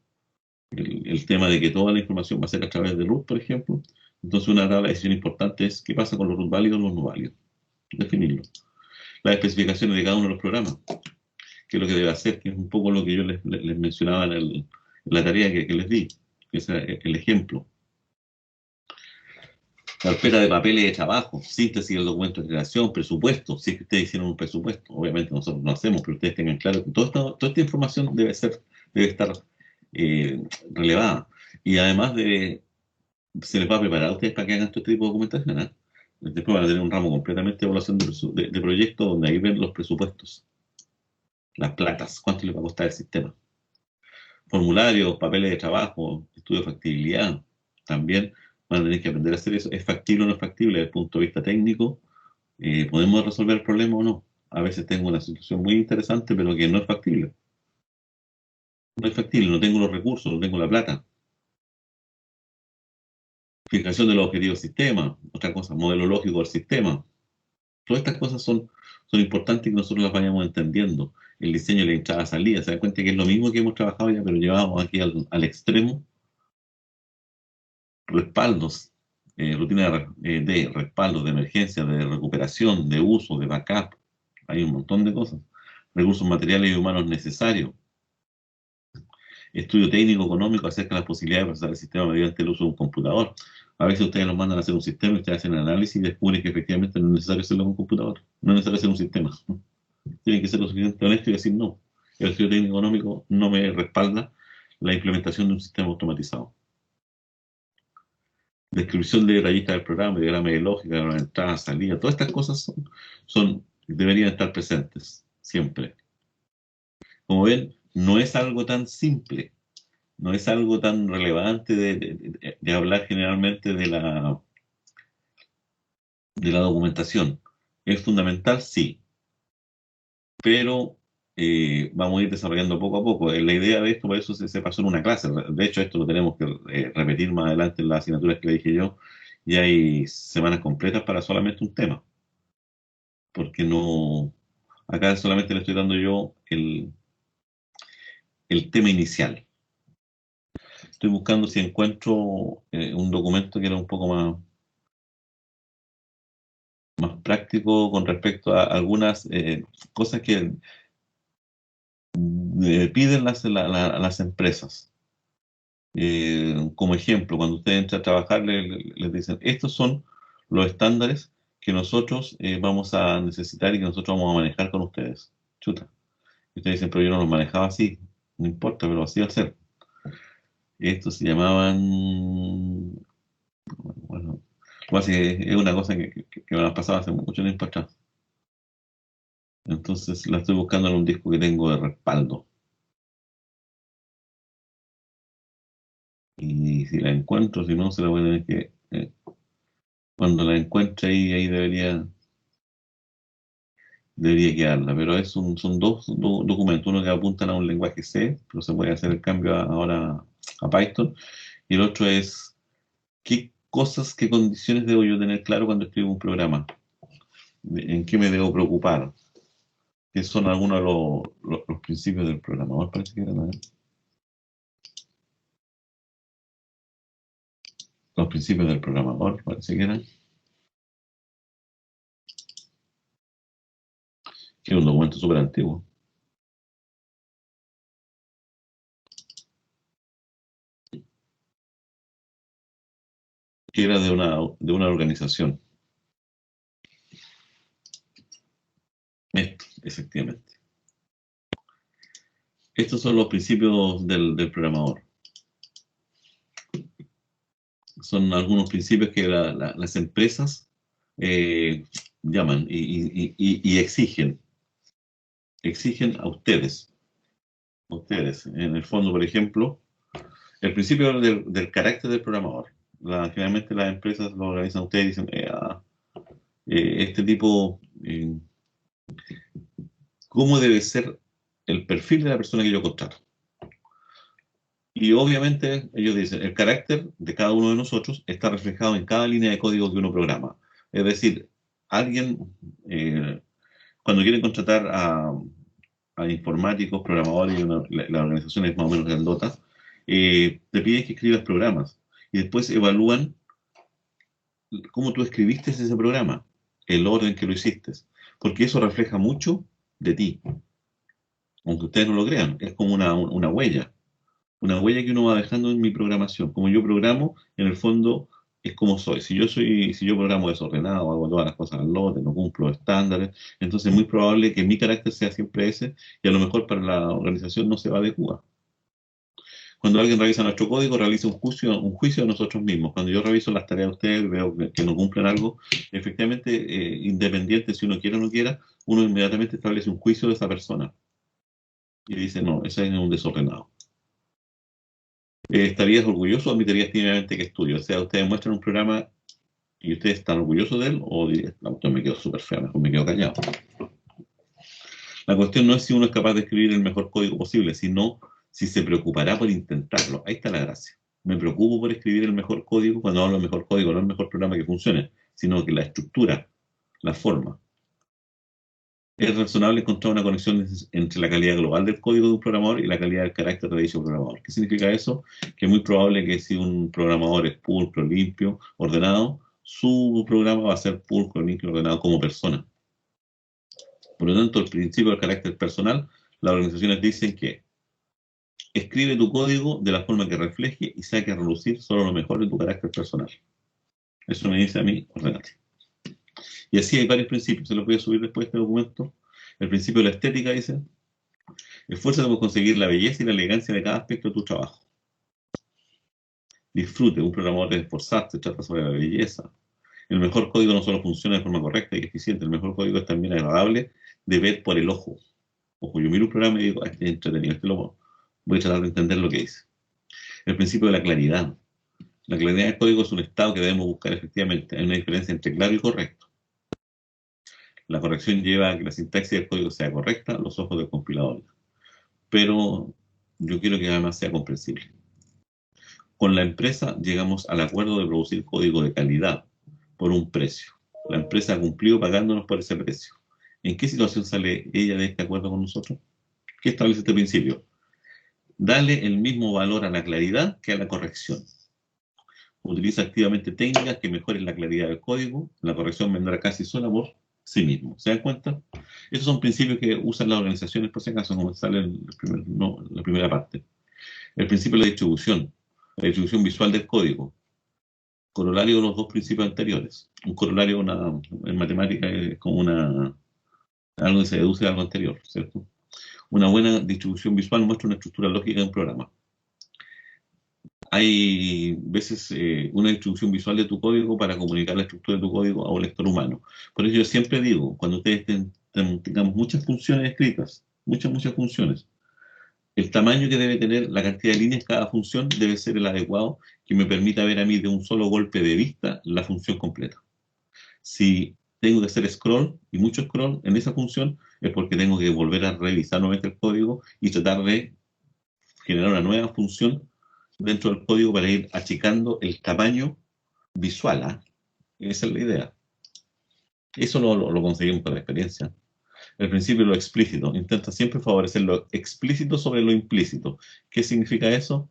el tema de que toda la información va a ser a través de root, por ejemplo. Entonces una tabla de decisión importante es qué pasa con los root válidos y los no válidos. Definirlo. Las especificaciones de cada uno de los programas, qué es lo que debe hacer, que es un poco lo que yo les mencionaba en la tarea que les di, que es el ejemplo. Carpeta de papeles de trabajo, síntesis del documento de creación, presupuesto, si es que ustedes hicieron un presupuesto, obviamente nosotros no hacemos, pero ustedes tengan claro que toda esta información debe estar relevada. Y además se les va a preparar a ustedes para que hagan este tipo de documentación, ¿eh? Después van a tener un ramo completamente de evaluación de proyectos donde ahí ven los presupuestos, las platas, cuánto les va a costar el sistema. Formularios, papeles de trabajo, estudio de factibilidad, también van a tener que aprender a hacer eso. ¿Es factible o no es factible desde el punto de vista técnico? ¿Podemos resolver el problema o no? A veces tengo una situación muy interesante, pero que no es factible. No es factible, no tengo los recursos, no tengo la plata. Fijación de los objetivos del sistema, otra cosa, modelo lógico del sistema. Todas estas cosas son importantes que nosotros las vayamos entendiendo. El diseño de la entrada-salida, se dan cuenta que es lo mismo que hemos trabajado ya, pero llevamos aquí al extremo. Respaldos, rutina de respaldos, de emergencia, de recuperación, de uso, de backup. Hay un montón de cosas. Recursos materiales y humanos necesarios. Estudio técnico económico acerca de las posibilidades de procesar el sistema mediante el uso de un computador. A veces ustedes los mandan a hacer un sistema y ustedes hacen el análisis y descubren que efectivamente no es necesario hacerlo con un computador. No es necesario hacer un sistema. Tienen que ser lo suficientemente honestos y decir no. El estudio técnico económico no me respalda la implementación de un sistema automatizado. Descripción de detallista del programa, diagrama de lógica, de la entrada, salida, todas estas cosas deberían estar presentes siempre. Como ven, no es algo tan simple, no es algo tan relevante de hablar generalmente de la documentación. Es fundamental, sí, pero vamos a ir desarrollando poco a poco. La idea de esto, por eso se pasó en una clase. De hecho, esto lo tenemos que repetir más adelante en las asignaturas que le dije yo, y hay semanas completas para solamente un tema. Porque no, acá solamente le estoy dando yo el tema inicial. Estoy buscando si encuentro un documento que era un poco más práctico con respecto a algunas cosas que piden las empresas. Como ejemplo, cuando usted entra a trabajar, les dicen, estos son los estándares que nosotros vamos a necesitar y que nosotros vamos a manejar con ustedes. Chuta. Y ustedes dicen, pero yo no los manejaba así. No importa, pero así va a ser. Estos se llamaban, bueno, es una cosa que me ha pasado hace mucho tiempo atrás. Entonces la estoy buscando en un disco que tengo de respaldo. Y si la encuentro, si no, se la voy a tener que... cuando la encuentre ahí debería quedarla. Pero son dos documentos. Uno que apuntan a un lenguaje C, pero se puede hacer el cambio ahora a Python. Y el otro es qué cosas, qué condiciones debo yo tener claro cuando escribo un programa. ¿En qué me debo preocupar? Que son algunos de los principios del programador, parece que eran, ¿no? Los principios del programador, parece que eran. Que era un documento súper antiguo. Que era de una organización. Esto, efectivamente. Estos son los principios del programador. Son algunos principios que las empresas llaman y exigen. Exigen a ustedes. Ustedes, en el fondo, por ejemplo, el principio del carácter del programador. Generalmente las empresas lo organizan ustedes y dicen, este tipo, ¿cómo debe ser el perfil de la persona que yo contrato? Y obviamente ellos dicen, el carácter de cada uno de nosotros está reflejado en cada línea de código que uno programa. Es decir, alguien, cuando quiere contratar a informáticos, programadores, y la organización es más o menos grandota, te piden que escribas programas y después evalúan cómo tú escribiste ese programa, el orden que lo hiciste, porque eso refleja mucho de ti, aunque ustedes no lo crean, es como una huella que uno va dejando en mi programación. Como yo programo, en el fondo es como soy. Si yo programo desordenado, hago todas las cosas al lote, no cumplo estándares, entonces es muy probable que mi carácter sea siempre ese y a lo mejor para la organización no se va a adecuar. Cuando alguien revisa nuestro código, realiza un juicio de nosotros mismos. Cuando yo reviso las tareas de ustedes, veo que no cumplen algo, efectivamente, independiente si uno quiere o no quiera, uno inmediatamente establece un juicio de esa persona y dice, no, ese es un desordenado. ¿Estarías orgulloso o admitirías tímidamente que estudio? O sea, ustedes muestran un programa y ustedes están orgullosos de él o dirían, no, esto me quedo súper feo, mejor me quedo callado. La cuestión no es si uno es capaz de escribir el mejor código posible, sino si se preocupará por intentarlo. Ahí está la gracia. Me preocupo por escribir el mejor código. Cuando hablo del mejor código, no el mejor programa que funcione, sino que la estructura, la forma. Es razonable encontrar una conexión entre la calidad global del código de un programador y la calidad del carácter de dicho programador. ¿Qué significa eso? Que es muy probable que si un programador es pulcro, limpio, ordenado, su programa va a ser pulcro, limpio, ordenado como persona. Por lo tanto, el principio del carácter personal, las organizaciones dicen que escribe tu código de la forma que refleje y saque a relucir solo lo mejor de tu carácter personal. Eso me dice a mí, ordenate. Y así hay varios principios. Se los voy a subir después de este documento. El principio de la estética dice: esfuérzate por conseguir la belleza y la elegancia de cada aspecto de tu trabajo. Disfrute, un programador debe esforzarse, trata sobre la belleza. El mejor código no solo funciona de forma correcta y eficiente, el mejor código es también agradable de ver por el ojo. Ojo, yo miro un programa y digo, este es entretenido, voy a tratar de entender lo que dice. El principio de la claridad. La claridad del código es un estado que debemos buscar efectivamente. Hay una diferencia entre claro y correcto. La corrección lleva a que la sintaxis del código sea correcta a los ojos del compilador. Pero yo quiero que además sea comprensible. Con la empresa llegamos al acuerdo de producir código de calidad por un precio. La empresa ha cumplido pagándonos por ese precio. ¿En qué situación sale ella de este acuerdo con nosotros? ¿Qué establece este principio? Dale el mismo valor a la claridad que a la corrección. Utiliza activamente técnicas que mejoren la claridad del código. La corrección vendrá casi sola por sí mismo. ¿Se dan cuenta? Esos son principios que usan las organizaciones, por si acaso, como sale en la primera parte. El principio de la distribución visual del código. Corolario de los dos principios anteriores. Un corolario en matemática es como algo que se deduce de algo anterior, ¿cierto? Una buena distribución visual muestra una estructura lógica de un programa. Hay veces una distribución visual de tu código para comunicar la estructura de tu código a un lector humano. Por eso yo siempre digo, cuando ustedes tengamos muchas funciones escritas, muchas funciones, el tamaño que debe tener la cantidad de líneas cada función debe ser el adecuado que me permita ver a mí de un solo golpe de vista la función completa. Si tengo que hacer scroll y mucho scroll en esa función es porque tengo que volver a revisar nuevamente el código y tratar de generar una nueva función dentro del código para ir achicando el tamaño visual. Esa es la idea. Eso lo conseguimos con la experiencia. El principio de lo explícito. Intenta siempre favorecer lo explícito sobre lo implícito. ¿Qué significa eso?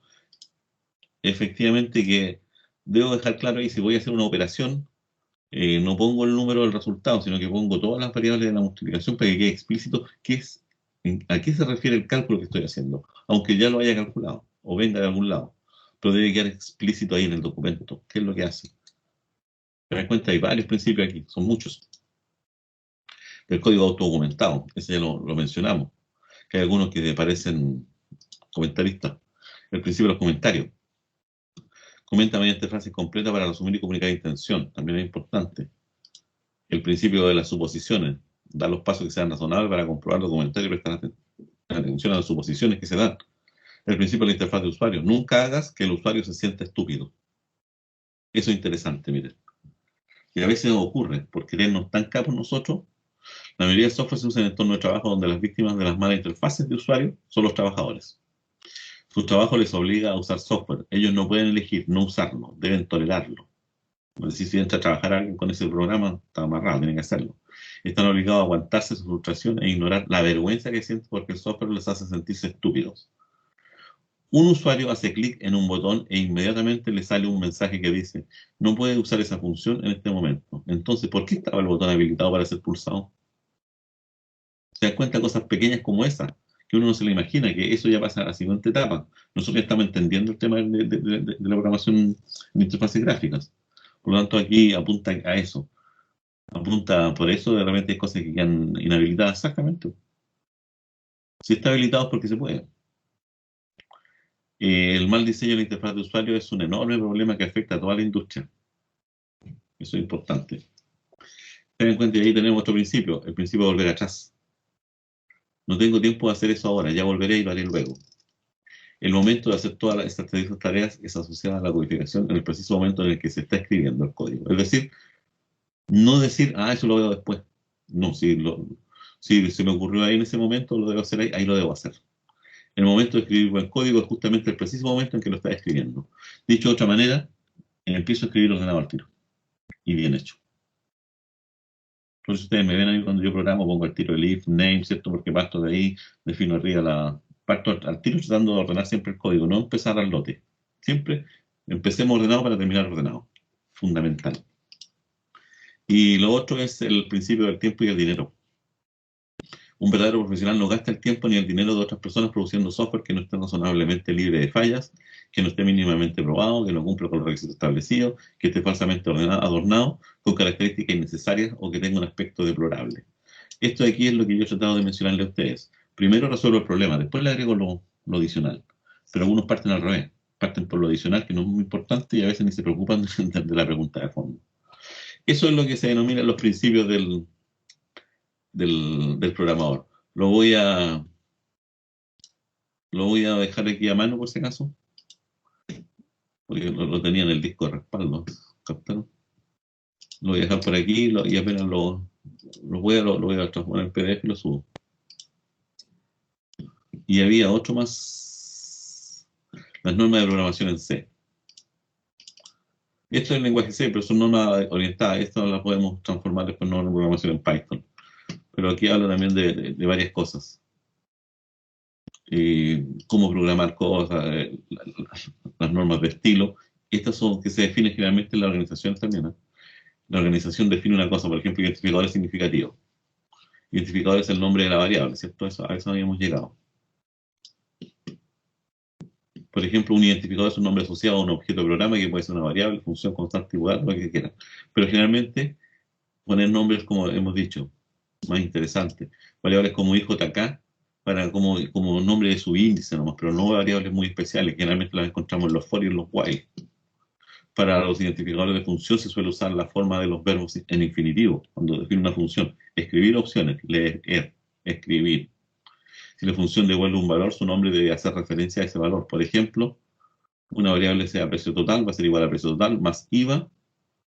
Efectivamente que debo dejar claro ahí, si voy a hacer una operación, no pongo el número del resultado, sino que pongo todas las variables de la multiplicación para que quede explícito a qué se refiere el cálculo que estoy haciendo, aunque ya lo haya calculado o venga de algún lado. Pero debe quedar explícito ahí en el documento. ¿Qué es lo que hace? Te das cuenta, hay varios principios aquí, son muchos. El código autodocumentado, ese ya lo mencionamos, que hay algunos que parecen comentaristas. El principio de los comentarios. Comenta mediante frases completas para resumir y comunicar intención, también es importante. El principio de las suposiciones, dar los pasos que sean razonables para comprobar los comentarios y prestar atención a las suposiciones que se dan. El principio de la interfaz de usuario, nunca hagas que el usuario se sienta estúpido. Eso es interesante, miren. Y a veces ocurre, por querernos tan capos nosotros, la mayoría de software se usa en entornos de trabajo donde las víctimas de las malas interfaces de usuario son los trabajadores. Su trabajo les obliga a usar software. Ellos no pueden elegir no usarlo, deben tolerarlo. Es decir, si entra a trabajar alguien con ese programa, está amarrado, tienen que hacerlo. Están obligados a aguantarse su frustración e ignorar la vergüenza que sienten porque el software les hace sentirse estúpidos. Un usuario hace clic en un botón e inmediatamente le sale un mensaje que dice: no puede usar esa función en este momento. Entonces, ¿por qué estaba el botón habilitado para ser pulsado? Se dan cuenta de cosas pequeñas como esa, que uno no se le imagina, que eso ya pasa a la siguiente etapa. Nosotros ya estamos entendiendo el tema de la programación de interfaces gráficas. Por lo tanto, aquí apunta a eso. Apunta por eso, de repente hay cosas que quedan inhabilitadas, exactamente. Si está habilitado es porque se puede. El mal diseño de la interfaz de usuario es un enorme problema que afecta a toda la industria. Eso es importante. Ten en cuenta que ahí tenemos otro principio, el principio de volver atrás. No tengo tiempo de hacer eso ahora, ya volveré y lo haré luego. El momento de hacer todas estas tareas es asociado a la codificación en el preciso momento en el que se está escribiendo el código. Es decir, no decir, eso lo veo después. No, si se me ocurrió ahí en ese momento, lo debo hacer ahí lo debo hacer. El momento de escribir buen código es justamente el preciso momento en que lo estás escribiendo. Dicho de otra manera, empiezo a escribir ordenado al tiro. Y bien hecho. Por eso ustedes me ven ahí cuando yo programo, pongo el tiro el if, name, ¿cierto? Porque parto de ahí, defino arriba parto al tiro tratando de ordenar siempre el código, no empezar al lote. Siempre empecemos ordenado para terminar ordenado. Fundamental. Y lo otro es el principio del tiempo y el dinero. Un verdadero profesional no gasta el tiempo ni el dinero de otras personas produciendo software que no esté razonablemente libre de fallas, que no esté mínimamente probado, que no cumpla con los requisitos establecidos, que esté falsamente adornado, con características innecesarias o que tenga un aspecto deplorable. Esto de aquí es lo que yo he tratado de mencionarle a ustedes. Primero resuelvo el problema, después le agrego lo adicional. Pero algunos parten al revés, parten por lo adicional, que no es muy importante, y a veces ni se preocupan de la pregunta de fondo. Eso es lo que se denomina los principios del programador. Lo voy a dejar aquí a mano por si acaso, porque lo tenía en el disco de respaldo. ¿Captaron? Lo voy a dejar por aquí y apenas lo voy a transformar en PDF y lo subo. Y había otro más, las normas de programación en C. Esto es el lenguaje C, pero son normas orientadas. Esto las podemos transformar después en normas de programación en Python. Pero aquí habla también de varias cosas. Cómo programar cosas, las normas de estilo. Estas son que se definen generalmente en las organizaciones también, ¿eh? La organización define una cosa, por ejemplo, identificadores significativos. Identificador es el nombre de la variable, ¿cierto? A eso habíamos llegado. Por ejemplo, un identificador es un nombre asociado a un objeto de programa que puede ser una variable, función, constante, igual, lo que quieran. Pero generalmente poner nombres, como hemos dicho, más interesantes. Variables como IJK como nombre de subíndice nomás, pero no variables muy especiales. Generalmente las encontramos en los for y en los while. Para los identificadores de función se suele usar la forma de los verbos en infinitivo, cuando define una función. Escribir opciones, leer, escribir. Si la función devuelve un valor, su nombre debe hacer referencia a ese valor. Por ejemplo, una variable sea precio total, va a ser igual a precio total más IVA,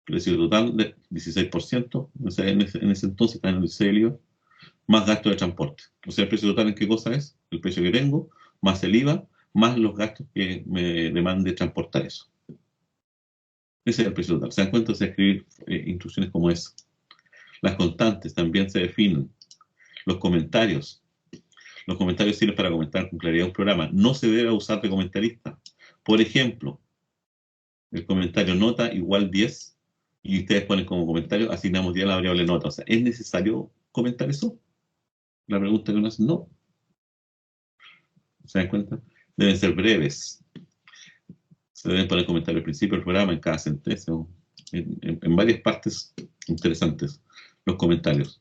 precio total de 16%, en ese entonces está en el 16 el IVA, más gasto de transporte. O sea, el precio total en qué cosa es, el precio que tengo, más el IVA, más los gastos que me demande transportar eso. Ese es el precio total. Se dan cuenta de escribir instrucciones como esa. Las constantes también se definen. Los comentarios. Los comentarios sirven para comentar con claridad un programa. No se debe usar de comentarista. Por ejemplo, el comentario nota igual 10 y ustedes ponen como comentario asignamos 10 a la variable nota. O sea, ¿es necesario comentar eso? La pregunta que uno hace, no. ¿Se dan cuenta? Deben ser breves. Se deben poner comentarios al principio del programa, en cada sentencia, en varias partes interesantes. Los comentarios.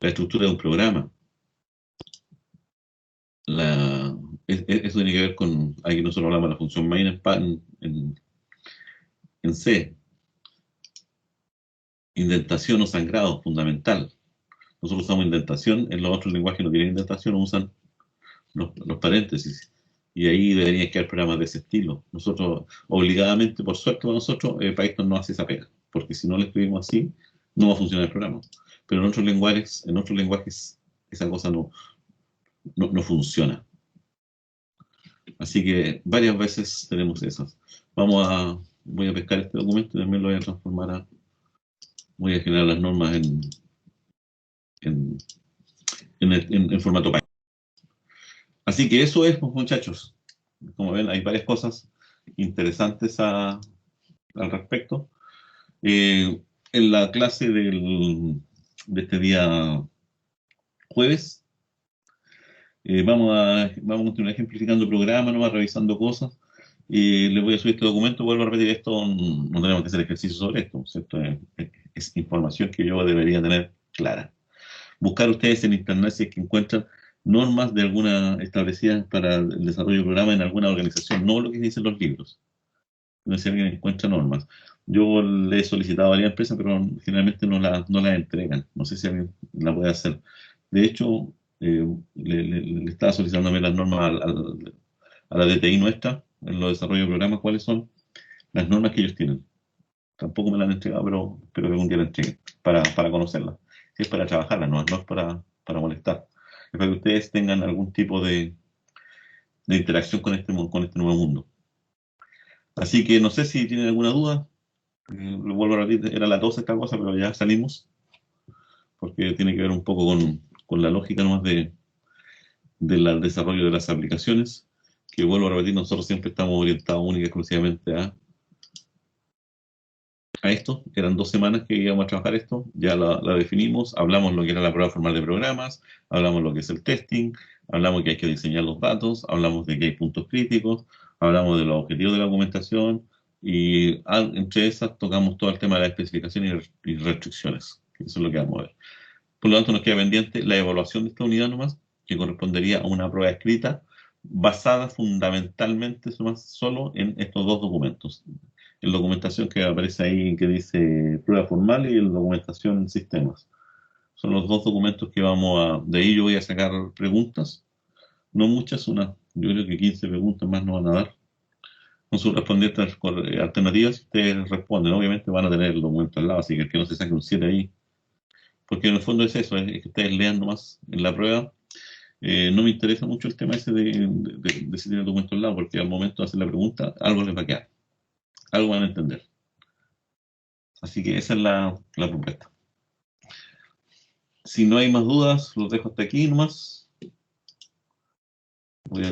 La estructura de un programa. Eso tiene que ver con, aquí nosotros hablamos de la función main en C. Indentación o sangrado, fundamental. Nosotros usamos indentación, en los otros lenguajes no tienen indentación, usan los paréntesis. Y ahí deberían quedar programas de ese estilo. Nosotros, obligadamente, por suerte para nosotros, Python no hace esa pega, porque si no lo escribimos así, no va a funcionar el programa. Pero en otros lenguajes esa cosa no funciona. Así que varias veces tenemos esas. Voy a pescar este documento y también lo voy a transformar voy a generar las normas en formato Python. Así que eso es, pues, muchachos. Como ven, hay varias cosas interesantes al respecto. En la clase de este día jueves, vamos a continuar ejemplificando programas, ¿no? Revisando cosas. Les voy a subir este documento, vuelvo a repetir esto, no tenemos que hacer ejercicio sobre esto, ¿cierto? Es información que yo debería tener clara. Buscar ustedes en internet si es que encuentran normas de alguna establecidas para el desarrollo de programa en alguna organización, no lo que dicen los libros. No sé si alguien encuentra normas. Yo le he solicitado a varias empresas, pero generalmente no las entregan. No sé si alguien la puede hacer. De hecho, le estaba solicitándome las normas a la DTI nuestra, en los desarrollos de programas, cuáles son las normas que ellos tienen. Tampoco me las han entregado, pero espero que algún día la entreguen para conocerlas. Si es para trabajarlas, no es para molestar. Es para que ustedes tengan algún tipo de de interacción con este nuevo mundo. Así que no sé si tienen alguna duda. Lo vuelvo a repetir, era la tos esta cosa, pero ya salimos, porque tiene que ver un poco con la lógica nomás del desarrollo de las aplicaciones, que vuelvo a repetir, nosotros siempre estamos orientados única y exclusivamente a esto. Eran 2 semanas que íbamos a trabajar esto, ya la definimos, hablamos lo que era la prueba formal de programas, hablamos lo que es el testing, hablamos que hay que diseñar los datos, hablamos de que hay puntos críticos, hablamos de los objetivos de la documentación y entre esas tocamos todo el tema de la especificación y restricciones. Eso es lo que vamos a ver. Por lo tanto, nos queda pendiente la evaluación de esta unidad nomás, que correspondería a una prueba escrita basada fundamentalmente solo en estos dos documentos. La documentación que aparece ahí que dice prueba formal y la documentación en sistemas. Son los dos documentos que de ahí yo voy a sacar preguntas, no muchas, yo creo que 15 preguntas más nos van a dar. Con sus respondientes alternativas, si ustedes responden, obviamente van a tener el documento al lado, así que el que no se saque un 7 ahí, porque en el fondo es eso, es que ustedes lean nomás en la prueba. No me interesa mucho el tema ese de si tienen documento al lado, porque al momento de hacer la pregunta, algo les va a quedar, algo van a entender. Así que esa es la propuesta. Si no hay más dudas, los dejo hasta aquí nomás. Voy a